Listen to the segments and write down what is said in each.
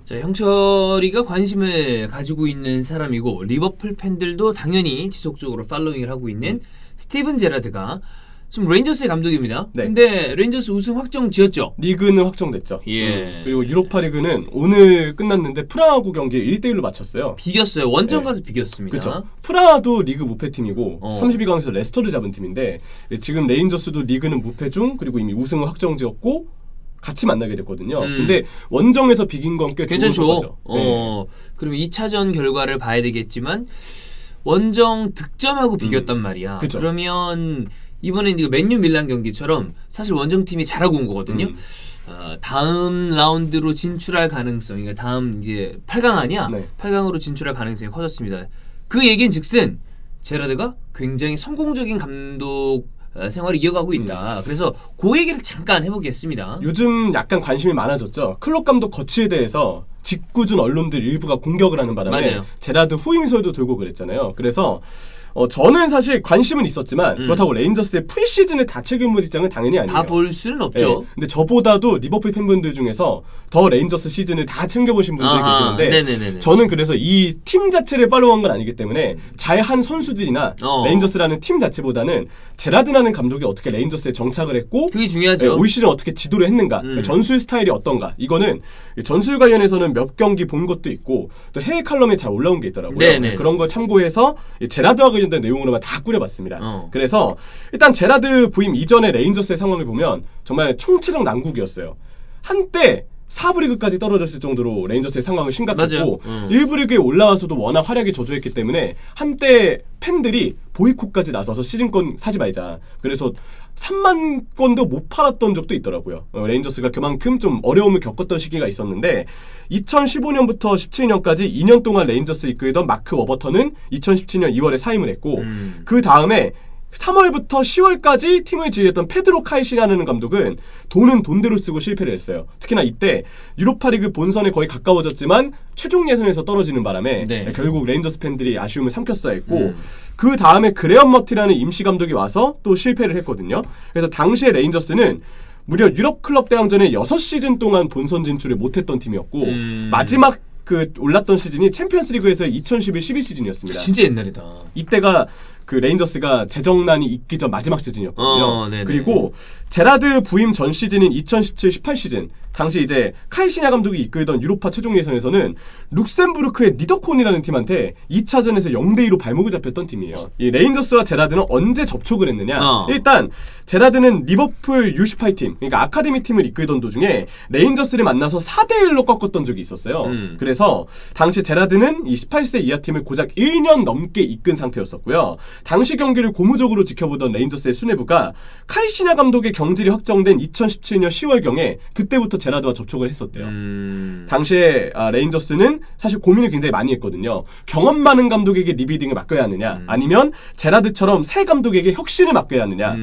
자, 형철이가 관심을 가지고 있는 사람이고 리버풀 팬들도 당연히 지속적으로 팔로잉을 하고 있는 스티븐 제라드가 지금 레인저스의 감독입니다. 네. 근데 레인저스 우승 확정 지었죠? 리그는 확정됐죠. 예. 그리고 유로파 리그는 오늘 끝났는데 프라하고 경기 1대1로 맞췄어요. 비겼어요. 원정 네. 가서 비겼습니다. 그렇죠. 프라하도 리그 무패팀이고 32강에서 레스터를 잡은 팀인데 지금 레인저스도 리그는 무패 중 그리고 이미 우승을 확정지었고 같이 만나게 됐거든요. 근데 원정에서 비긴 건 꽤 좋은 거죠. 그럼 2차전 결과를 봐야 되겠지만 원정 득점하고 비겼단 말이야. 그쵸. 그러면 이번에 이제 맨유 밀란 경기처럼 사실 원정팀이 잘하고 온 거거든요. 다음 라운드로 진출할 가능성, 그러니까 다음 이제 8강 아니야? 네. 8강으로 진출할 가능성이 커졌습니다. 그 얘기인즉슨 제라드가 굉장히 성공적인 감독 생활을 이어가고 있다. 그래서 그 얘기를 잠깐 해보겠습니다. 요즘 약간 관심이 많아졌죠. 클롭 감독 거취에 대해서 직구준 언론들 일부가 공격을 하는 바람에 맞아요. 제라드 후임설도 돌고 그랬잖아요. 그래서 저는 사실 관심은 있었지만 그렇다고 레인저스의 프리시즌을 다 책임질 입장은 당연히 아니에요. 다 볼 수는 없죠. 네. 근데 저보다도 리버풀 팬분들 중에서 더 레인저스 시즌을 다 챙겨보신 분들이 계시는데 네네네네. 저는 그래서 이 팀 자체를 팔로우한 건 아니기 때문에 잘한 선수들이나 레인저스라는 팀 자체보다는 제라드라는 감독이 어떻게 레인저스에 정착을 했고 그게 중요하죠. 올 시즌 어떻게 지도를 했는가, 전술 스타일이 어떤가, 이거는 전술 관련해서는 몇 경기 본 것도 있고 또 해외 칼럼에 잘 올라온 게 있더라고요. 네네. 그런 걸 참고해서 제라드와 관련된 내용으로만 다 꾸려봤습니다. 그래서 일단 제라드 부임 이전의 레인저스의 상황을 보면 정말 총체적 난국이었어요. 한때 4부 리그까지 떨어졌을 정도로 레인저스의 상황은 심각했고 1부 리그에 올라와서도 워낙 활약이 저조했기 때문에 한때 팬들이 보이콧까지 나서서 시즌권 사지 말자. 그래서 3만 건도 못 팔았던 적도 있더라고요. 레인저스가 그만큼 좀 어려움을 겪었던 시기가 있었는데 2015년부터 17년까지 2년 동안 레인저스를 이끌던 마크 워버턴은 2017년 2월에 사임을 했고 그 다음에 3월부터 10월까지 팀을 지휘했던 페드로 카이시라는 감독은 돈은 돈대로 쓰고 실패를 했어요. 특히나 이때 유로파리그 본선에 거의 가까워졌지만 최종 예선에서 떨어지는 바람에 결국 레인저스 팬들이 아쉬움을 삼켰어야 했고 그 다음에 그레엄 머티라는 임시 감독이 와서 또 실패를 했거든요. 그래서 당시에 레인저스는 무려 유럽 클럽 대항전에 6시즌 동안 본선 진출을 못했던 팀이었고 마지막 그 올랐던 시즌이 챔피언스리그에서의 2011-12 시즌이었습니다. 진짜 옛날이다. 이때가 그 레인저스가 재정난이 있기 전 마지막 시즌이었거든요. 그리고 제라드 부임 전 시즌인 2017-18 시즌 당시 이제 카이시냐 감독이 이끌던 유로파 최종 예선에서는 룩셈부르크의 니더콘이라는 팀한테 2차전에서 0대2로 발목을 잡혔던 팀이에요. 이 레인저스와 제라드는 언제 접촉을 했느냐? 일단 제라드는 리버풀 U18팀, 그러니까 아카데미 팀을 이끌던 도중에 레인저스를 만나서 4대1로 꺾었던 적이 있었어요. 그래서 당시 제라드는 이 18세 이하 팀을 고작 1년 넘게 이끈 상태였었고요. 당시 경기를 고무적으로 지켜보던 레인저스의 수뇌부가 카이시냐 감독의 경질이 확정된 2017년 10월경에 그때부터 제라드와 접촉을 했었대요. 당시에 레인저스는 사실 고민을 굉장히 많이 했거든요. 경험 많은 감독에게 리빌딩을 맡겨야 하느냐, 아니면 제라드처럼 새 감독에게 혁신을 맡겨야 하느냐.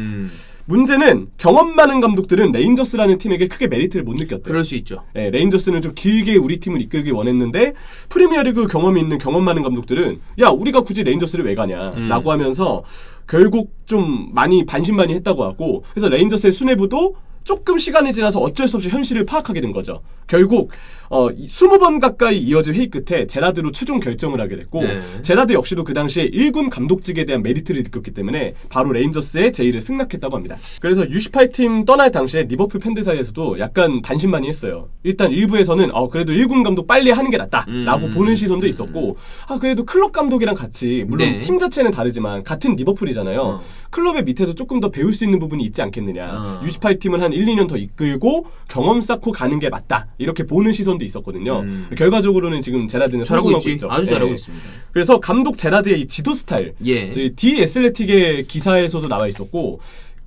문제는 경험 많은 감독들은 레인저스라는 팀에게 크게 메리트를 못 느꼈대요. 그럴 수 있죠. 네, 레인저스는 좀 길게 우리 팀을 이끌길 원했는데 프리미어리그 경험이 있는 경험 많은 감독들은 야, 우리가 굳이 레인저스를 왜 가냐 라고 하면서 결국 좀 많이 반신반의했다고 하고, 그래서 레인저스의 수뇌부도 조금 시간이 지나서 어쩔 수 없이 현실을 파악하게 된 거죠. 결국 20번 가까이 이어진 회의 끝에 제라드로 최종 결정을 하게 됐고 제라드 역시도 그 당시에 1군 감독직에 대한 메리트를 느꼈기 때문에 바로 레인저스의 제의를 승낙했다고 합니다. 그래서 U18팀 떠날 당시에 리버풀 팬들 사이에서도 약간 반신반의했어요. 일단 일부에서는 그래도 1군 감독 빨리 하는 게 낫다 라고 보는 시선도 있었고, 그래도 클럽 감독이랑 같이, 물론 팀 자체는 다르지만 같은 리버풀이잖아요. 클럽의 밑에서 조금 더 배울 수 있는 부분이 있지 않겠느냐. U18팀은 한 1-2년 더 이끌고 경험 쌓고 가는 게 맞다, 이렇게 보는 시선도 있었거든요. 결과적으로는 지금 제라드는 성공하고 있죠. 아주 잘하고 있습니다. 그래서 감독 제라드의 이 지도 스타일, 저희 디 애슬레틱의 기사에서도 나와 있었고,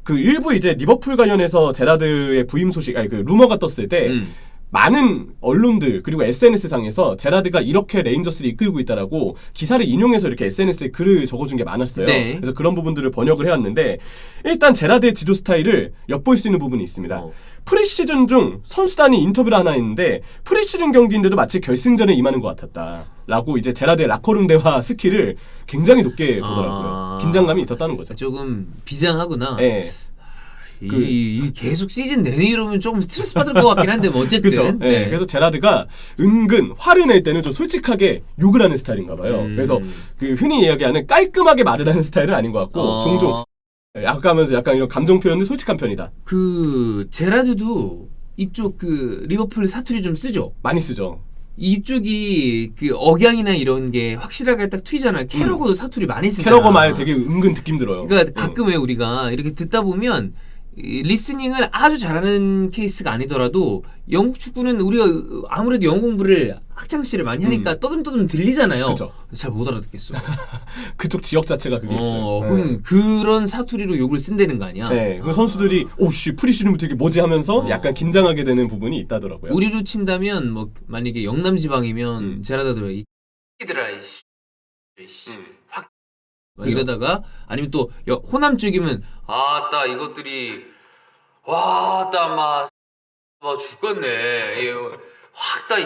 그 일부 이제 리버풀 관련해서 제라드의 부임 소식, 그 루머가 떴을 때 많은 언론들 그리고 SNS상에서 제라드가 이렇게 레인저스를 이끌고 있다라고 기사를 인용해서 이렇게 SNS에 글을 적어준 게 많았어요. 그래서 그런 부분들을 번역을 해왔는데, 일단 제라드의 지도 스타일을 엿볼 수 있는 부분이 있습니다. 프리시즌 중 선수단이 인터뷰를 하나 했는데 프리시즌 경기인데도 마치 결승전에 임하는 것 같았다 라고 이제 제라드의 라커룸 대화 스킬을 굉장히 높게 보더라고요. 긴장감이 있었다는 거죠. 조금 비장하구나. 이 계속 시즌 내내 이러면 조금 스트레스 받을 것 같긴 한데 뭐 어쨌든. 그렇죠. 네. 그래서 제라드가 은근 화를 낼 때는 좀 솔직하게 욕을 하는 스타일인가 봐요. 그래서 그 흔히 이야기하는 깔끔하게 말을 하는 스타일은 아닌 것 같고 종종 아까 하면서 약간 이런 감정 표현은 솔직한 편이다. 그 제라드도 이쪽 그 리버풀 사투리 좀 쓰죠. 많이 쓰죠. 이쪽이 그 억양이나 이런 게 확실하게 딱 튀잖아요. 캐러거도 사투리 많이 쓰잖아. 캐러거 말 되게 은근 듣기 힘들어요. 그러니까 가끔 왜 우리가 이렇게 듣다 보면 이 리스닝을 아주 잘하는 케이스가 아니더라도 영국 축구는 우리가 아무래도 영어 공부를 학창시절에 많이 하니까 떠듬떠듬 들리잖아요. 그쵸. 잘 못 알아듣겠어. 그쪽 지역 자체가 그게 있어요. 그럼 그런 사투리로 욕을 쓴다는 거 아니야? 네. 그 선수들이 오씨 프리시즌부터 이게 뭐지 하면서 약간 긴장하게 되는 부분이 있다더라고요. 우리로 친다면 뭐 만약에 영남 지방이면 제라다들 이들아 확 이러다가 아니면 또 호남 쪽이면 아따 이것들이 와따 막 죽겠네 확따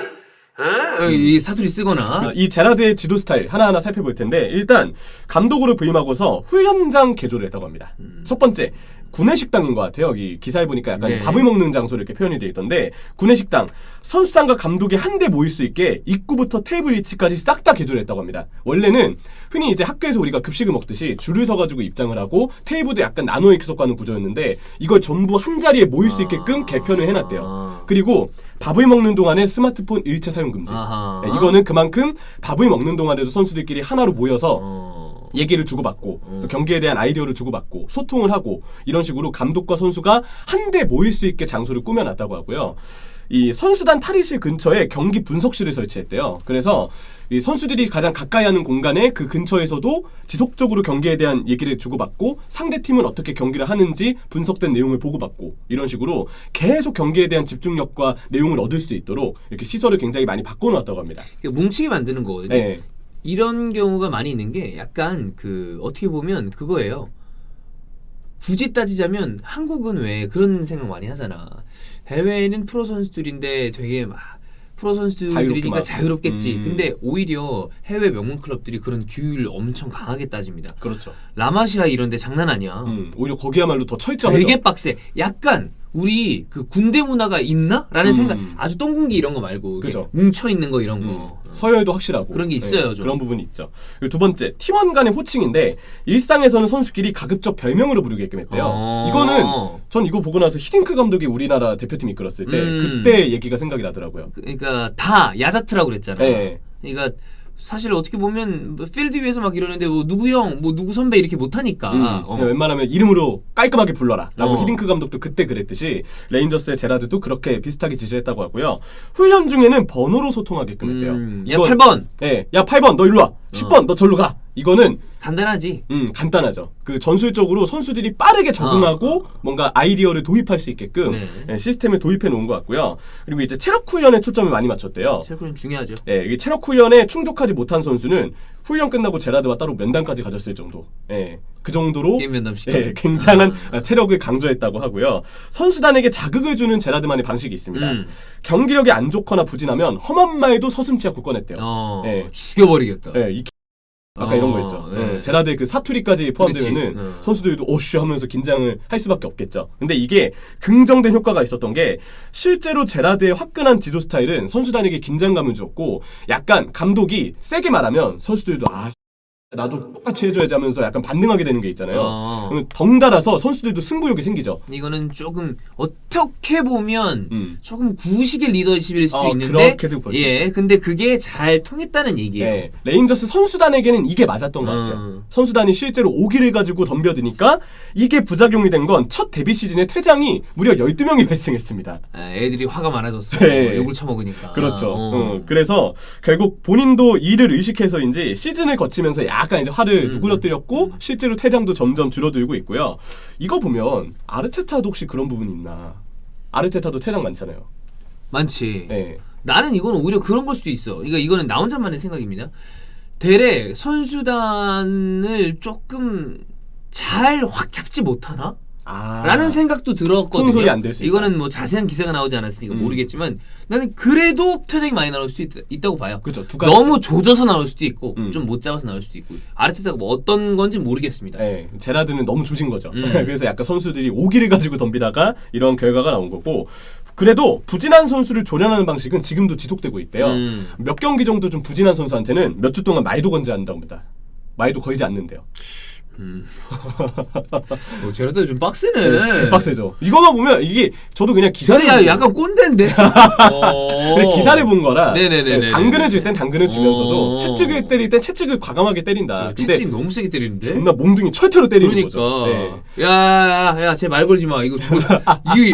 이 사투리 쓰거나 이 제라드의 지도 스타일 하나하나 살펴볼 텐데 일단 감독으로 부임하고서 후연장 개조를 했다고 합니다. 첫 번째 구내식당인 것 같아요. 이 기사에 보니까 약간 밥을 먹는 장소로 이렇게 표현이 되어 있던데 구내식당 선수단과 감독이 한데 모일 수 있게 입구부터 테이블 위치까지 싹 다 개조를 했다고 합니다. 원래는 흔히 이제 학교에서 우리가 급식을 먹듯이 줄을 서가지고 입장을 하고 테이블도 약간 나눠 익숙하는 구조였는데 이걸 전부 한 자리에 모일 수 있게끔 개편을 해놨대요. 그리고 밥을 먹는 동안에 스마트폰 일체 사용 금지. 네, 이거는 그만큼 밥을 먹는 동안에도 선수들끼리 하나로 모여서 얘기를 주고받고 또 경기에 대한 아이디어를 주고받고 소통을 하고 이런 식으로 감독과 선수가 한데 모일 수 있게 장소를 꾸며놨다고 하고요. 이 선수단 탈의실 근처에 경기 분석실을 설치했대요. 그래서 이 선수들이 가장 가까이 하는 공간에 그 근처에서도 지속적으로 경기에 대한 얘기를 주고받고 상대팀은 어떻게 경기를 하는지 분석된 내용을 보고받고 이런 식으로 계속 경기에 대한 집중력과 내용을 얻을 수 있도록 이렇게 시설을 굉장히 많이 바꿔놓았다고 합니다. 뭉치게 만드는 거거든요. 네. 이런 경우가 많이 있는 게 약간 그 어떻게 보면 그거예요. 굳이 따지자면 한국은 왜 그런 생각 많이 하잖아. 해외에는 프로 선수들인데 되게 막 프로 선수들이니까 자유롭겠지. 근데 오히려 해외 명문 클럽들이 그런 규율을 엄청 강하게 따집니다. 그렇죠. 라마시아 이런 데 장난 아니야. 오히려 거기야말로 더 철저하죠. 되게 빡세. 약간 우리 그 군대 문화가 있나? 라는 생각. 아주 똥군기 이런 거 말고 그죠. 뭉쳐 있는 거 이런 거. 서열도 확실하고 그런 게 있어요. 좀. 그런 부분이 있죠. 그리고 두 번째 팀원 간의 호칭인데 일상에서는 선수끼리 가급적 별명으로 부르게끔 했대요. 이거는 전 이거 보고 나서 히딩크 감독이 우리나라 대표팀 이끌었을 때 그때 얘기가 생각이 나더라고요. 그러니까 다 야자트라고 그랬잖아. 네. 그러니까 사실 어떻게 보면 필드 위에서 막 이러는데 뭐 누구 형, 뭐 누구 선배 이렇게 못하니까 웬만하면 이름으로 깔끔하게 불러라 라고 히딩크 감독도 그때 그랬듯이 레인저스의 제라드도 그렇게 비슷하게 지시를 했다고 하고요. 훈련 중에는 번호로 소통하게끔 했대요. 야 8번 네, 야 8번 너 일로 와 10번 너 절로 가. 이거는 간단하지. 간단하죠. 그 전술적으로 선수들이 빠르게 적응하고 뭔가 아이디어를 도입할 수 있게끔 시스템을 도입해 놓은 것 같고요. 그리고 이제 체력 훈련에 초점을 많이 맞췄대요. 체력 훈련 중요하죠. 네, 이게 체력 훈련에 충족하지 못한 선수는 훈련 끝나고 제라드와 따로 면담까지 가졌을 정도. 네, 그 정도로 게임 면담시켜. 네, 굉장한 체력을 강조했다고 하고요. 선수단에게 자극을 주는 제라드만의 방식이 있습니다. 경기력이 안 좋거나 부진하면 험한 말도 서슴지 않고 꺼냈대요. 네. 죽여버리겠다. 네, 아까 이런 거 있죠. 네. 제라드의 그 사투리까지 포함되면은 선수들도 오슈 하면서 긴장을 할 수밖에 없겠죠. 근데 이게 긍정된 효과가 있었던 게 실제로 제라드의 화끈한 지도 스타일은 선수단에게 긴장감을 줬고 약간 감독이 세게 말하면 선수들도 나도 똑같이 해줘야지 하면서 약간 반등하게 되는 게 있잖아요. 그러면 덩달아서 선수들도 승부욕이 생기죠. 이거는 조금 어떻게 보면 조금 구식의 리더십일 수도 있는데 그렇게도 볼 수 있죠. 근데 그게 잘 통했다는 얘기예요. 네, 레인저스 선수단에게는 이게 맞았던 것 같아요. 선수단이 실제로 5기를 가지고 덤벼드니까 이게 부작용이 된 건 첫 데뷔 시즌에 퇴장이 무려 12명이 발생했습니다. 애들이 화가 많아졌어. 네. 욕을 처먹으니까. 그렇죠. 그래서 결국 본인도 이를 의식해서인지 시즌을 거치면서 약간 이제 화를 누그러뜨렸고 실제로 퇴장도 점점 줄어들고 있고요. 이거 보면 아르테타도 혹시 그런 부분이 있나? 아르테타도 퇴장 많잖아요. 많지. 네. 나는 이거는 오히려 그런 걸 수도 있어. 그러니까 이거는 나 혼자만의 생각입니다. 대래 선수단을 조금 잘 확 잡지 못하나? 라는 생각도 들었거든요. 통솔이 안 될 수 있다. 이거는 뭐 자세한 기사가 나오지 않았으니까 모르겠지만 나는 그래도 퇴장이 많이 나올 수도 있다고 봐요. 그렇죠. 두 가지. 너무 조져서 나올 수도 있고 좀 못 잡아서 나올 수도 있고 아르테타가 뭐 어떤 건지 모르겠습니다. 네, 제라드는 너무 조진 거죠. 그래서 약간 선수들이 오기를 가지고 덤비다가 이런 결과가 나온 거고 그래도 부진한 선수를 조련하는 방식은 지금도 지속되고 있대요. 몇 경기 정도 좀 부진한 선수한테는 몇 주 동안 마이도 건지 한다고 합니다. 마이도 걸지 않는데요. 제라드 좀 빡세네. 빡세죠. 이거만 보면 이게 저도 그냥 기사를 약간 꼰대인데. 근데 기사를 본 거라 네네네네. 당근을 줄 땐 당근을 주면서도 채찍을 때릴 땐 채찍을 과감하게 때린다. 근데 채찍 너무 세게 때리는데. 존나 몽둥이 철퇴로 때리는 그러니까. 거죠. 네. 야야야 쟤 말 걸지 마. 이거 이게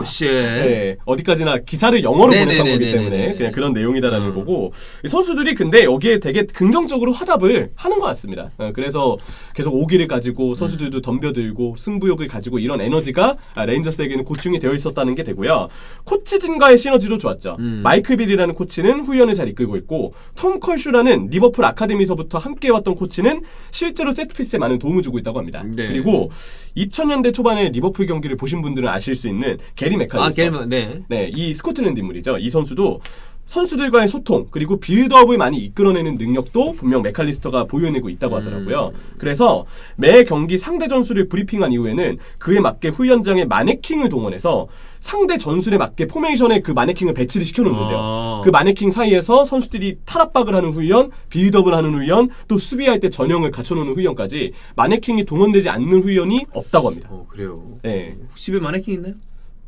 씨. 네, 어디까지나 기사를 영어로 번역한 거기 때문에 그냥 그런 내용이다라는 거고 선수들이 근데 여기에 되게 긍정적으로 화답을 하는 것 같습니다. 그래서 계속 오기를 가지고 선수들도 덤벼들고 승부욕을 가지고 이런 에너지가 레인저스에게는 고충이 되어 있었다는 게 되고요. 코치진과의 시너지도 좋았죠. 마이클 빌이라는 코치는 후연을 잘 이끌고 있고 톰 컬슈라는 리버풀 아카데미에서부터 함께해왔던 코치는 실제로 세트피스에 많은 도움을 주고 있다고 합니다. 네. 그리고 2000년대 초반에 리버풀 경기를 보신 분들은 아실 수 있는 게리 맥칼리스터. 네, 이 스코틀랜드 인물이죠. 이 선수도 선수들과의 소통 그리고 빌드업을 많이 이끌어내는 능력도 분명 맥칼리스터가 보여내고 있다고 하더라고요. 그래서 매 경기 상대 전술을 브리핑한 이후에는 그에 맞게 후연장에 마네킹을 동원해서 상대 전술에 맞게 포메이션에 그 마네킹을 배치를 시켜놓는데요. 그 마네킹 사이에서 선수들이 탈압박을 하는 훈련, 빌드업을 하는 훈련, 또 수비할 때 전형을 갖춰놓는 훈련까지 마네킹이 동원되지 않는 훈련이 없다고 합니다. 그래요. 네. 집에 마네킹 있나요?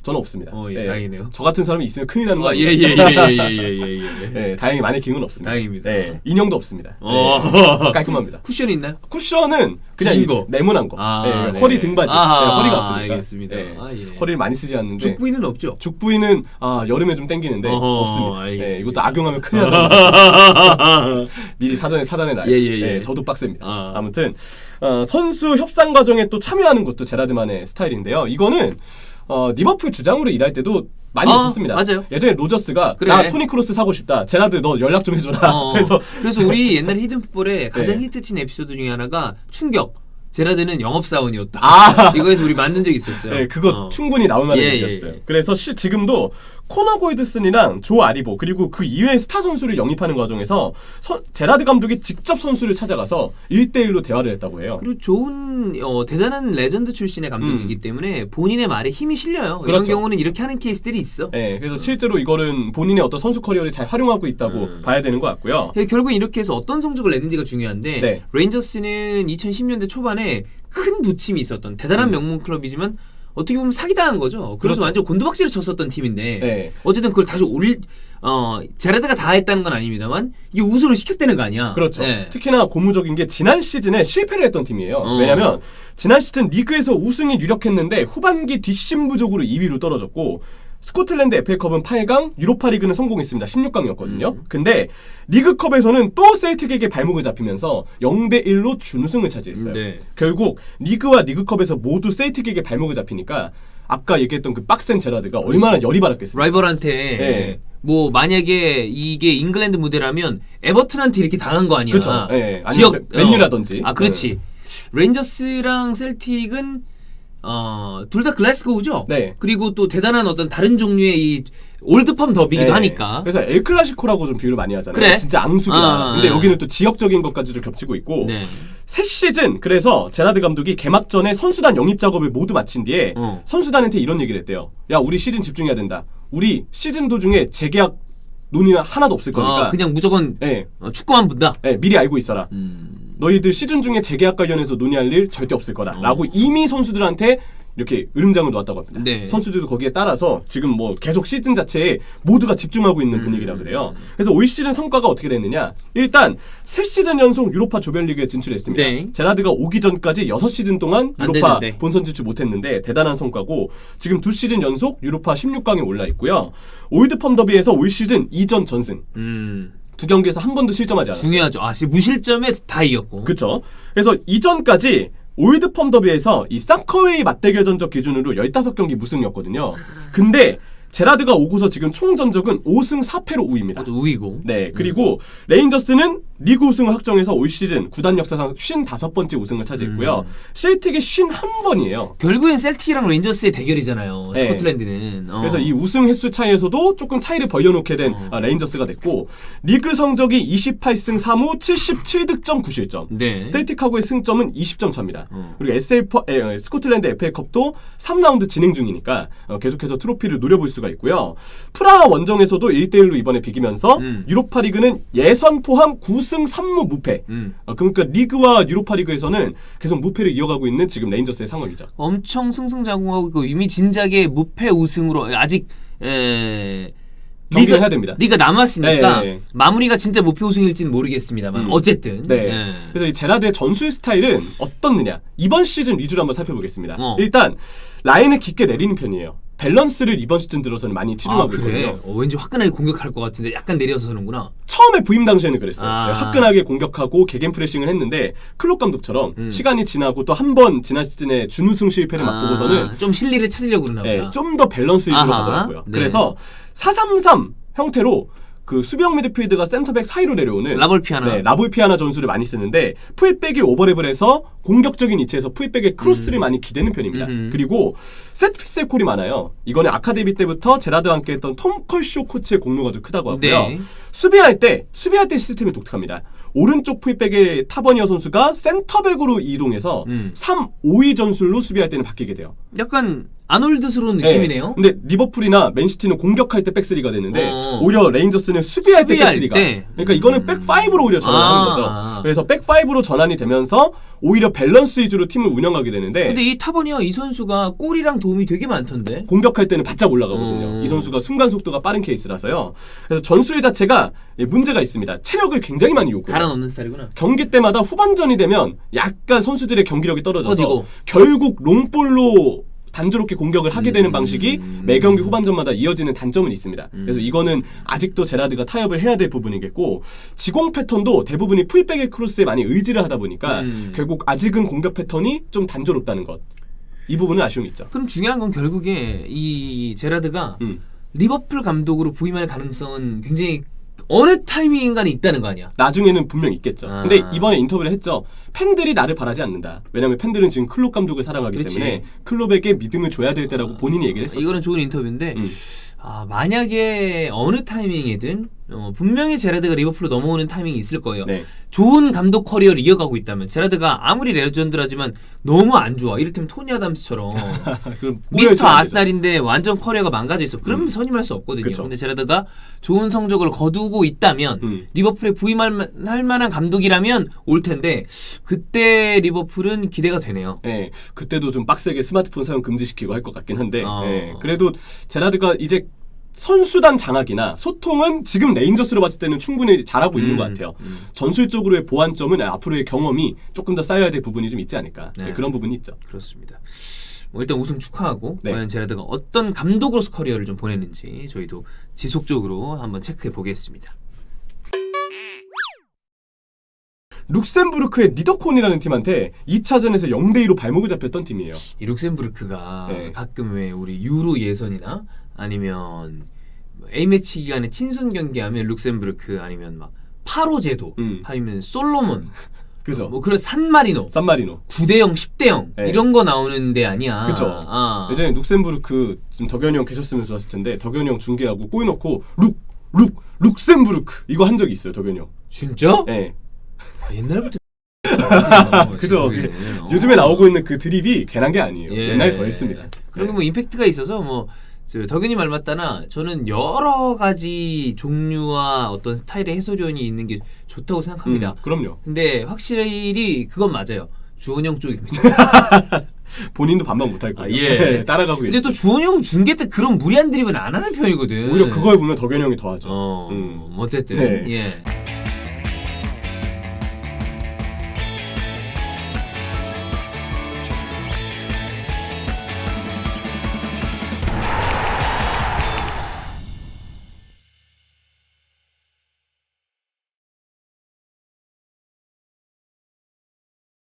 저는 없습니다. 예, 다행이네요. 저 같은 사람이 있으면 큰일 나는 거예요. 예. 다행히 마네킹은 없습니다. 다행입니다. 네, 인형도 없습니다. 네, 깔끔합니다. 쿠션이 있나요? 쿠션은 그냥 네모난 거. 네, 허리 등받이. 허리가 아프니까. 알겠습니다. 네, 허리를 많이 쓰지 않는데. 죽 부위는 없죠? 죽 부위는 여름에 좀 땡기는데 없습니다. 네, 이것도 악용하면 큰일 나요. 미리 사전에 차단해 놔야지. 네, 저도 빡셉니다. 아무튼 선수 협상 과정에 또 참여하는 것도 제라드만의 스타일인데요. 이거는 리버풀 주장으로 일할 때도 많이 있었습니다. 맞아요. 예전에 로저스가 나 토니 크로스 사고 싶다. 제라드 너 연락 좀 해줘라. 그래서 우리 옛날 히든풋볼에 가장 히트친 에피소드 중에 하나가 충격. 제라드는 영업사원이었다. 이거에서 우리 만든 적이 있었어요. 네, 그거 충분히 나올 만한 얘기였어요. 그래서 지금도 코너 고이드슨이랑 조 아리보 그리고 그 이외의 스타 선수를 영입하는 과정에서 제라드 감독이 직접 선수를 찾아가서 1대1로 대화를 했다고 해요. 그리고 좋은 대단한 레전드 출신의 감독이기 때문에 본인의 말에 힘이 실려요. 그렇죠. 이런 경우는 이렇게 하는 케이스들이 있어. 네, 그래서 실제로 이거는 본인의 어떤 선수 커리어를 잘 활용하고 있다고 봐야 되는 것 같고요. 결국 이렇게 해서 어떤 성적을 냈는지가 중요한데 레인저스는 2010년대 초반에 큰 부침이 있었던 대단한 명문 클럽이지만 어떻게 보면 사기당한 거죠. 그래서 완전 곤두박질을 쳤었던 팀인데 어쨌든 그걸 다시 제라드가 다 했다는 건 아닙니다만 이게 우승을 시켰다는 거 아니야. 그렇죠. 특히나 고무적인 게 지난 시즌에 실패를 했던 팀이에요. 왜냐하면 지난 시즌 리그에서 우승이 유력했는데 후반기 뒷심부적으로 2위로 떨어졌고 스코틀랜드 FA컵은 8강, 유로파리그는 성공했습니다. 16강이었거든요. 근데 리그컵에서는 또 셀틱에게 발목을 잡히면서 0대1로 준우승을 차지했어요. 결국 리그와 리그컵에서 모두 셀틱에게 발목을 잡히니까 아까 얘기했던 그 빡센 제라드가 얼마나 열이 받았겠어요. 라이벌한테 뭐 만약에 이게 잉글랜드 무대라면 에버튼한테 이렇게 당한 거 아니야. 그렇죠. 지역 맨유라든지. 그렇지. 레인저스랑 셀틱은 둘 다 글래스고우죠. 그리고 또 대단한 어떤 다른 종류의 이 올드펌 더비기도 하니까. 그래서 엘 클라시코라고 좀 비유를 많이 하잖아요. 진짜 앙숙이다. 근데 여기는 또 지역적인 것까지도 겹치고 있고. 새 시즌 그래서 제라드 감독이 개막전에 선수단 영입 작업을 모두 마친 뒤에 선수단한테 이런 얘기를 했대요. 야, 우리 시즌 집중해야 된다. 우리 시즌 도중에 재계약 논의는 하나도 없을 거니까 그냥 무조건 축구만 본다. 미리 알고 있어라. 너희들 시즌 중에 재계약 관련해서 논의할 일 절대 없을 거다. 라고 이미 선수들한테 이렇게 으름장을 놓았다고 합니다. 선수들도 거기에 따라서 지금 뭐 계속 시즌 자체에 모두가 집중하고 있는 분위기라 그래요. 그래서 올 시즌 성과가 어떻게 됐느냐? 일단 3시즌 연속 유로파 조별리그에 진출했습니다. 제라드가 오기 전까지 6시즌 동안 유로파 본선 진출 못했는데 대단한 성과고 지금 2시즌 연속 유로파 16강에 올라 있고요. 올드펌 더비에서 올 시즌 2전 전승. 2경기에서 한 번도 실점하지 않았어요. 중요하죠. 무실점에 다 이겼고. 그렇죠. 그래서 이전까지 올드펌 더비에서 이 사커웨이 맞대결 전적 기준으로 15경기 무승이었거든요. 근데 제라드가 오고서 지금 총 전적은 5승 4패로 우위입니다. 우위고. 네, 그리고 레인저스는 리그 우승을 확정해서 올 시즌 구단 역사상 55번째 우승을 차지했고요. 셀틱이 51번이에요. 결국엔 셀틱이랑 레인저스의 대결이잖아요. 네. 스코틀랜드는. 그래서 이 우승 횟수 차이에서도 조금 차이를 벌려놓게 된 레인저스가 됐고 리그 성적이 28승 3무 77득점 9실점. 네. 셀틱하고의 승점은 20점 차입니다. 그리고 스코틀랜드 FA컵도 3라운드 진행 중이니까 계속해서 트로피를 노려볼 수가 있고요. 프라하 원정에서도 1대1로 이번에 비기면서 유로파리그는 예선 포함 9승 3무 무패. 그러니까 리그와 유로파리그에서는 계속 무패를 이어가고 있는 지금 레인저스의 상황이죠. 엄청 승승장구하고 있고 이미 진작에 무패 우승으로 아직 경기를 해야 됩니다. 리가 남았으니까 네. 마무리가 진짜 무패 우승일지는 모르겠습니다만 어쨌든 네. 그래서 이 제라드의 전술 스타일은 어떻느냐 이번 시즌 위주로 한번 살펴보겠습니다. 일단 라인을 깊게 내리는 편이에요. 밸런스를 이번 시즌 들어서는 많이 치중하고 있거든요. 왠지 화끈하게 공격할 것 같은데 약간 내려서 하는구나. 처음에 부임 당시에는 그랬어요. 화끈하게 공격하고 개겐 프레싱을 했는데 클롭 감독처럼 시간이 지나고 또 한 번 지난 시즌에 준우승 실패를 맛보고서는 좀 실리를 찾으려고 그러나 보다. 네, 좀 더 밸런스 위주로 가더라고요. 네. 그래서 4-3-3 형태로 그 수비형 미드필드가 센터백 사이로 내려오는 라볼피아나 전술을 많이 쓰는데 풀백이 오버랩을 해서 공격적인 위치에서 풀백의 크로스를 많이 기대는 편입니다. 그리고 세트피스의 콜이 많아요. 이거는 아카데미 때부터 제라드와 함께 했던 톰 컬쇼 코치의 공로가 좀 크다고 하고요. 네. 수비할 때 시스템이 독특합니다. 오른쪽 풀백의 타버니어 선수가 센터백으로 이동해서 3-5-2 전술로 수비할 때는 바뀌게 돼요. 약간 아놀드스러운 느낌이네요. 근데 리버풀이나 맨시티는 공격할 때 백스리가 되는데 오히려 레인저스는 수비할 때 백스리가. 그러니까 이거는 백5로 오히려 전환하는 거죠. 그래서 백5로 전환이 되면서 오히려 밸런스 위주로 팀을 운영하게 되는데 근데 이 타버니어 이 선수가 골이랑 도움이 되게 많던데. 공격할 때는 바짝 올라가거든요. 이 선수가 순간 속도가 빠른 케이스라서요. 그래서 전술 자체가 문제가 있습니다. 체력을 굉장히 많이 요구해요. 갈아넣는 스타일이구나. 경기 때마다 후반전이 되면 약간 선수들의 경기력이 떨어져서 퍼지고. 결국 롱볼로 단조롭게 공격을 하게 되는 방식이 매 경기 후반전마다 이어지는 단점은 있습니다. 그래서 이거는 아직도 제라드가 타협을 해야 될 부분이겠고 지공 패턴도 대부분이 풀백의 크로스에 많이 의지를 하다 보니까 결국 아직은 공격 패턴이 좀 단조롭다는 것. 이 부분은 아쉬움이 있죠. 그럼 중요한 건 결국에 이 제라드가 리버풀 감독으로 부임할 가능성은 굉장히 어느 타이밍인가는 있다는 거 아니야? 나중에는 분명 있겠죠. 근데 이번에 인터뷰를 했죠. 팬들이 나를 바라지 않는다. 왜냐면 팬들은 지금 클롭 감독을 사랑하기 때문에 클롭에게 믿음을 줘야 될 때라고 본인이 얘기를 했었죠. 이거는 좋은 인터뷰인데 만약에 어느 타이밍이든 분명히 제라드가 리버풀로 넘어오는 타이밍이 있을 거예요. 네. 좋은 감독 커리어를 이어가고 있다면 제라드가 아무리 레전드라지만 너무 안 좋아. 이를테면 토니 아담스처럼 미스터 아스날인데 완전 커리어가 망가져 있어. 그러면 선임할 수 없거든요. 그쵸. 근데 제라드가 좋은 성적을 거두고 있다면 리버풀에 부임할 만한 감독이라면 올 텐데 그때 리버풀은 기대가 되네요. 네, 그때도 좀 빡세게 스마트폰 사용 금지시키고 할 것 같긴 한데 네, 그래도 제라드가 이제 선수단 장악이나 소통은 지금 레인저스로 봤을 때는 충분히 잘하고 있는 것 같아요. 전술적으로의 보완점은 앞으로의 경험이 조금 더 쌓여야 될 부분이 좀 있지 않을까. 네, 그런 부분이 있죠. 그렇습니다. 일단 우승 축하하고 과연 제라드가 어떤 감독으로서 커리어를 좀 보냈는지 저희도 지속적으로 한번 체크해 보겠습니다. 룩셈부르크의 니더콘이라는 팀한테 2차전에서 0대2로 발목을 잡혔던 팀이에요. 이 룩셈부르크가 가끔 왜 우리 유로 예선이나 아니면 A매치 기간에 친선 경기하면 룩셈부르크 아니면 막 파로 제도 아니면 솔로몬 그죠. 뭐 그런 산마리노 9대0 10대0 이런 거 나오는 데 아니야. 그죠. 예전에 룩셈부르크 좀 덕현이 형 계셨으면 좋았을 텐데 덕현이 형 중계하고 골 넣고 룩셈부르크 이거 한 적이 있어요. 덕현이 형. 진짜? 네. 옛날부터 그죠. 요즘에 나오고 있는 그 드립이 괜한 게 아니에요. 옛날에 더 했습니다. 그리고 뭐 임팩트가 있어서 뭐 덕현이 말 맞다나 저는 여러 가지 종류와 어떤 스타일의 해설위원이 있는 게 좋다고 생각합니다. 그럼요. 근데 확실히 그건 맞아요. 주원영 쪽입니다. 본인도 반박 못할 거예요. 따라가고 있어요. 근데 또 주원영은 중계 때 그런 무리한 드립은 안 하는 편이거든. 오히려 그걸 보면 덕현이 형이 더 하죠. 어쨌든 예.